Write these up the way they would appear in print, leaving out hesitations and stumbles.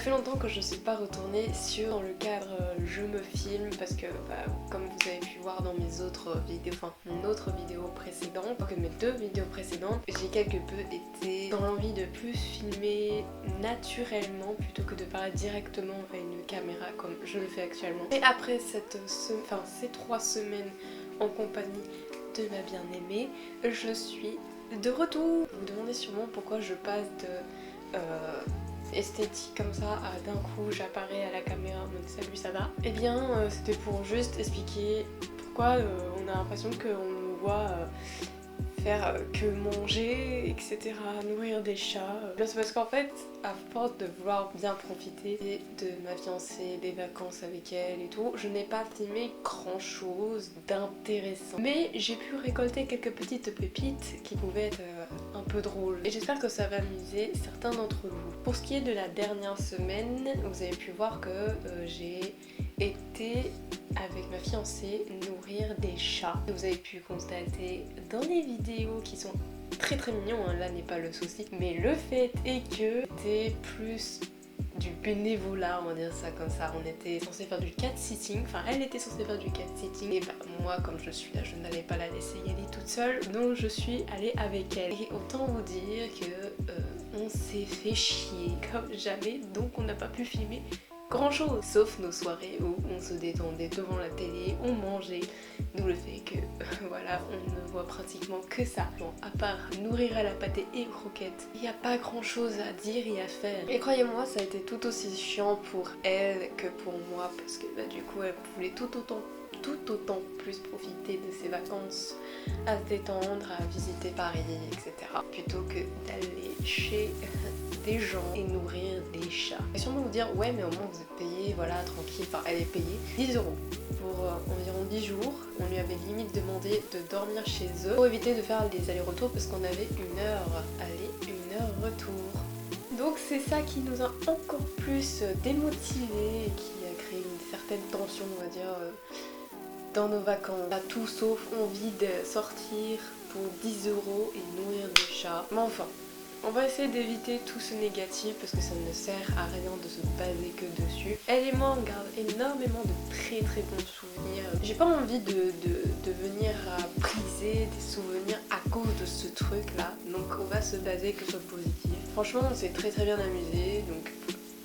fait longtemps que je ne suis pas retournée sur le cadre je me filme parce que comme vous avez pu voir dans mes autres vidéos, enfin mon autre vidéo précédente, que mes 2 vidéos précédentes, j'ai quelque peu été dans l'envie de plus filmer naturellement plutôt que de parler directement à une caméra comme je le fais actuellement. Et après ces 3 semaines en compagnie de ma bien-aimée, je suis de retour. Vous vous demandez sûrement pourquoi je passe de esthétique comme ça à d'un coup j'apparais à la caméra en mode salut ça va. Et bien c'était pour juste expliquer pourquoi on a l'impression qu'on nous voit faire que manger, etc. Nourrir des chats. C'est parce qu'en fait, à force de vouloir bien profiter de ma fiancée, des vacances avec elle et tout, je n'ai pas filmé grand chose d'intéressant. Mais j'ai pu récolter quelques petites pépites qui pouvaient être un peu drôles. Et j'espère que ça va amuser certains d'entre vous. Pour ce qui est de la dernière semaine, vous avez pu voir que j'ai été avec ma fiancée nourrir des chats. Vous avez pu constater dans les vidéos qui sont très mignons, hein, là n'est pas le souci, mais le fait est que c'était plus du bénévolat, on va dire ça comme ça. On était censé faire du cat-sitting, enfin elle était censée faire du cat-sitting et moi comme je suis là je n'allais pas la laisser y aller toute seule, donc je suis allée avec elle. Et autant vous dire que on s'est fait chier comme jamais, donc on n'a pas pu filmer grand chose, sauf nos soirées où on se détendait devant la télé, on mangeait, d'où le fait que voilà, on ne voit pratiquement que ça. Bon, à part nourrir à la pâté et croquettes, il n'y a pas grand chose à dire et à faire. Et croyez-moi, ça a été tout aussi chiant pour elle que pour moi, parce que du coup elle voulait tout autant plus profiter de ses vacances, à se détendre, à visiter Paris, etc. plutôt que d'aller chez des gens et nourrir des chats. Et sûrement vous dire ouais mais au moins vous êtes payé, voilà tranquille, enfin elle est payée 10 € pour environ 10 jours. On lui avait limite demandé de dormir chez eux pour éviter de faire des allers-retours parce qu'on avait 1 heure aller, 1 heure retour. Donc c'est ça qui nous a encore plus démotivés et qui a créé une certaine tension on va dire dans nos vacances. On a tout sauf envie de sortir pour 10 € et nourrir des chats. Mais enfin, on va essayer d'éviter tout ce négatif parce que ça ne sert à rien de se baser que dessus. Elle et moi on garde énormément de très bons souvenirs. J'ai pas envie de venir à briser des souvenirs à cause de ce truc là. Donc on va se baser que sur le positif. Franchement on s'est très bien amusé. Donc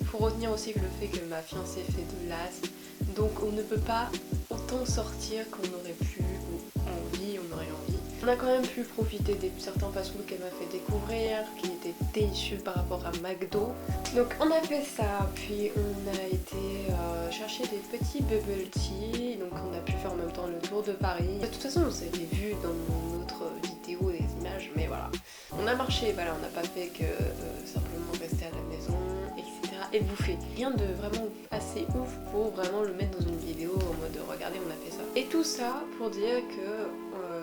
faut retenir aussi le fait que ma fiancée fait de l'asthme. Donc on ne peut pas autant sortir qu'on aurait pu ou on aurait envie. On a quand même pu profiter des certains fast-food qu'elle m'a fait découvrir, qui étaient délicieux par rapport à McDo. Donc on a fait ça, puis on a été chercher des petits bubble tea, donc on a pu faire en même temps le tour de Paris. De toute façon on s'avait vu dans mon autre vidéo des images, mais voilà. On a marché, voilà, on n'a pas fait que simplement rester à la maison, etc. et bouffer. Rien de vraiment assez ouf pour vraiment le mettre dans une vidéo en mode regardez on a fait ça. Et tout ça pour dire que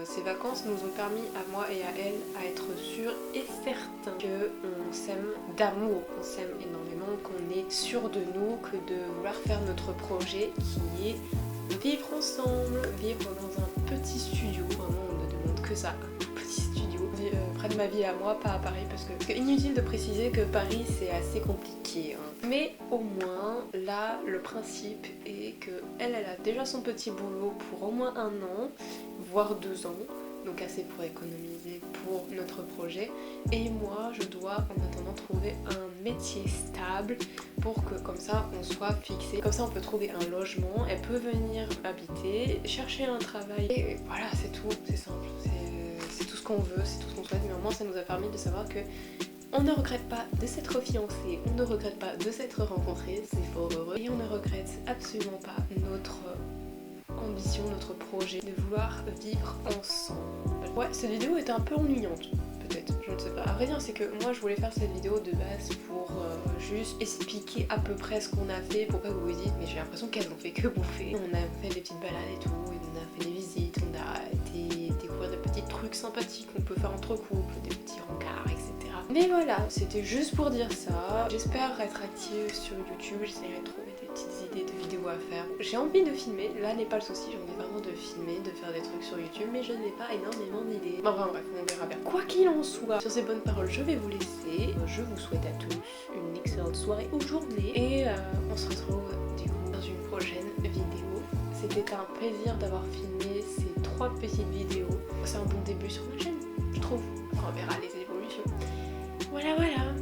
ces vacances nous ont permis à moi et à elle à être sûrs et certains qu'on s'aime d'amour, qu'on s'aime énormément, qu'on est sûr de nous, que de vouloir faire notre projet qui est vivre ensemble, vivre dans un petit studio, vraiment on ne demande que ça, un petit studio près de ma vie à moi, pas à Paris parce que inutile de préciser que Paris c'est assez compliqué hein. Mais au moins là le principe est que elle a déjà son petit boulot pour au moins 1 an voire 2 ans, donc assez pour économiser pour notre projet, et moi je dois en attendant trouver un métier stable pour que comme ça on soit fixé, comme ça on peut trouver un logement, elle peut venir habiter, chercher un travail et voilà c'est tout, c'est simple, c'est tout ce qu'on veut, c'est tout ce qu'on souhaite, mais au moins ça nous a permis de savoir que on ne regrette pas de s'être fiancés, on ne regrette pas de s'être rencontrés, c'est fort heureux, et on ne regrette absolument pas notre ambition, notre projet de vouloir vivre ensemble. Ouais, cette vidéo était un peu ennuyante, peut-être, je ne sais pas. À vrai dire, c'est que moi je voulais faire cette vidéo de base pour juste expliquer à peu près ce qu'on a fait, pour pas que vous vous dites, mais j'ai l'impression qu'elles ont fait que bouffer. On a fait des petites balades et tout, et on a fait des visites, on a été découvrir des petits trucs sympathiques qu'on peut faire entre couples, des petits rencarts, etc. Mais voilà, c'était juste pour dire ça. J'espère être active sur YouTube, j'essaierai de trouver des petites idées de vidéos vidéos à faire. J'ai envie de filmer, là n'est pas le souci, j'ai envie vraiment de filmer, de faire des trucs sur YouTube, mais je n'ai pas énormément d'idées. Enfin bref, on verra bien. Quoi qu'il en soit, sur ces bonnes paroles, je vais vous laisser. Je vous souhaite à tous une excellente soirée ou journée, et on se retrouve du coup dans une prochaine vidéo. C'était un plaisir d'avoir filmé ces 3 petites vidéos. C'est un bon début sur ma chaîne, je trouve. On verra les évolutions. Voilà.